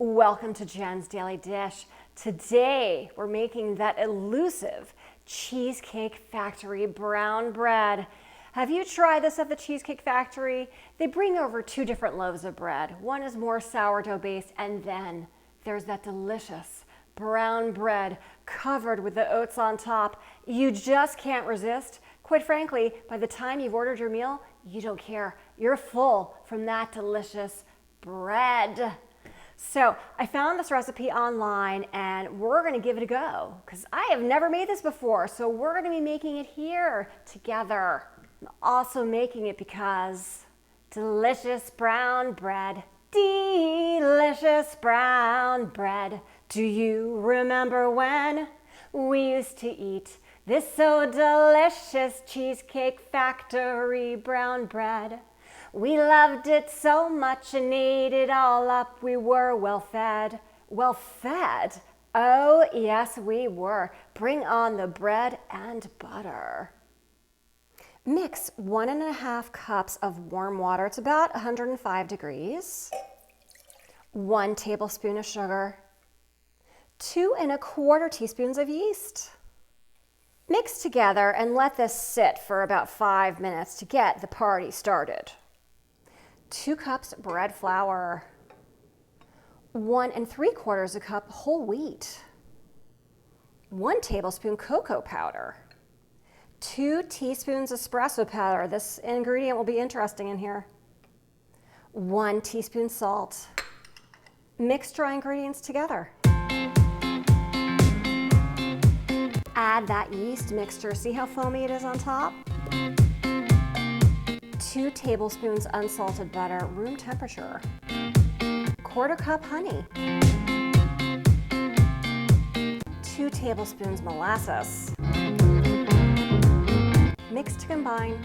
Welcome to Jen's Daily Dish. Today we're making that elusive Cheesecake Factory brown bread. Have you tried this at the Cheesecake Factory? They bring over two different loaves of bread. One is more sourdough based, and then there's that delicious brown bread covered with the oats on top. You just can't resist. Quite frankly, by the time you've ordered your meal, you don't care. You're full from that delicious bread. So I found this recipe online and we're gonna give it a go because I have never made this before. So we're gonna be making it here together. I'm also making it because delicious brown bread, delicious brown bread. Do you remember when we used to eat this so delicious Cheesecake Factory brown bread? We loved it so much and ate it all up. We were well fed. Well fed? Oh, yes, we were. Bring on the bread and butter. Mix 1.5 cups of warm water. It's about 105 degrees. 1 tablespoon of sugar. 2¼ teaspoons of yeast. Mix together and let this sit for about 5 minutes to get the party started. 2 cups bread flour, 1¾ cup whole wheat, 1 tablespoon cocoa powder, 2 teaspoons espresso powder. This ingredient will be interesting in here. 1 teaspoon salt. Mix dry ingredients together. Add that yeast mixture. See how foamy it is on top? 2 tablespoons unsalted butter, room temperature. 1/4 cup honey. 2 tablespoons molasses. Mix to combine.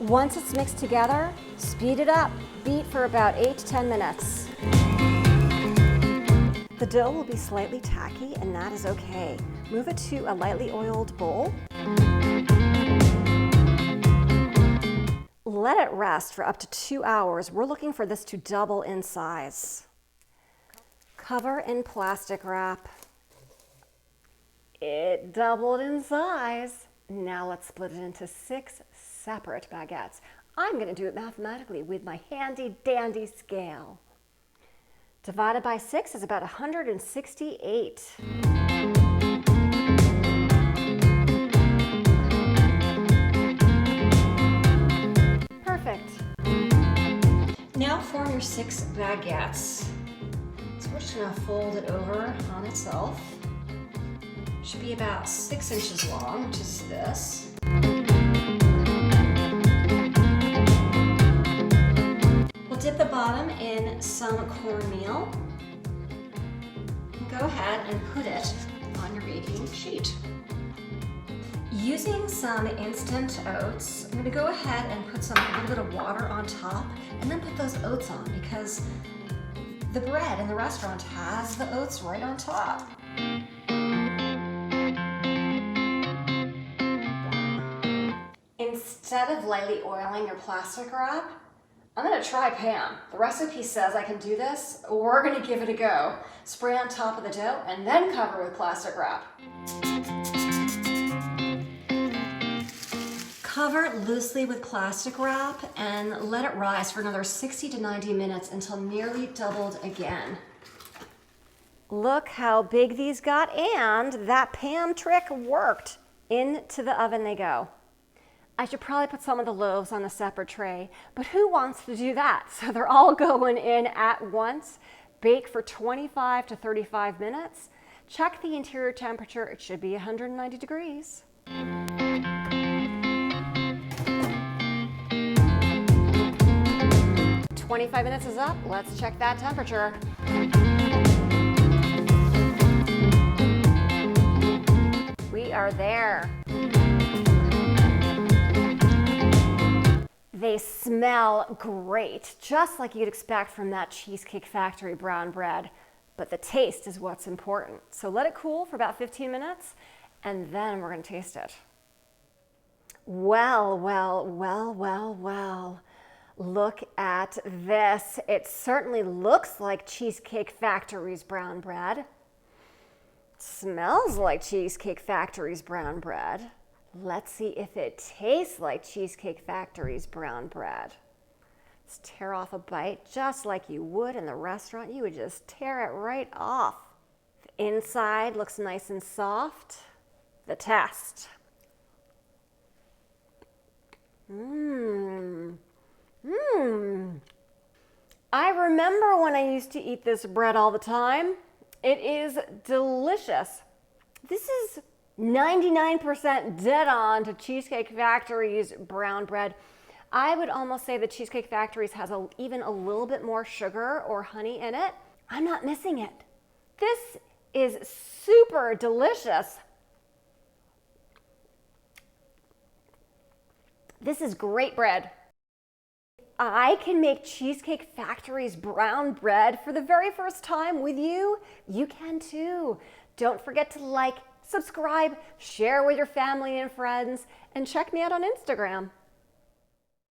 Once it's mixed together, speed it up. Beat for about 8 to 10 minutes. The dough will be slightly tacky, and that is okay. Move it to a lightly oiled bowl. Let it rest for up to 2 hours. We're looking for this to double in size. Cover in plastic wrap. It doubled in size. Now let's split it into 6 separate baguettes. I'm going to do it mathematically with my handy dandy scale. Divided by 6 is about 168. Perfect. Now form your 6 baguettes. So we're just going to fold it over on itself. Should be about 6 inches long, which is this. We'll dip the bottom in some cornmeal. Go ahead and put it on your baking sheet. Using some instant oats, I'm going to go ahead and put a little bit of water on top and then put those oats on because the bread in the restaurant has the oats right on top. Instead of lightly oiling your plastic wrap, I'm going to try Pam. The recipe says I can do this. We're going to give it a go. Spray on top of the dough and then cover with plastic wrap. Cover it loosely with plastic wrap and let it rise for another 60 to 90 minutes until nearly doubled again. Look how big these got, and that Pam trick worked. Into the oven they go. I should probably put some of the loaves on a separate tray, but who wants to do that? So they're all going in at once. Bake for 25 to 35 minutes. Check the interior temperature. It should be 190 degrees. "25 minutes is up. Let's check that temperature. We are there. They smell great, just like you'd expect from that Cheesecake Factory brown bread. But the taste is what's important. So let it cool for about 15 minutes, and then we're going to taste it. Well, well, well, well, well. Look at this. It certainly looks like Cheesecake Factory's brown bread. Smells like Cheesecake Factory's brown bread. Let's see if it tastes like Cheesecake Factory's brown bread. Let's tear off a bite just like you would in the restaurant. You would just tear it right off. The inside looks nice and soft. The test. I remember when I used to eat this bread all the time. It is delicious. This is 99% dead on to Cheesecake Factory's brown bread. I would almost say the Cheesecake Factory's has even a little bit more sugar or honey in it. I'm not missing it. This is super delicious. This is great bread. I can make Cheesecake Factory's brown bread for the very first time with you. You can too. Don't forget to like, subscribe, share with your family and friends, and check me out on Instagram.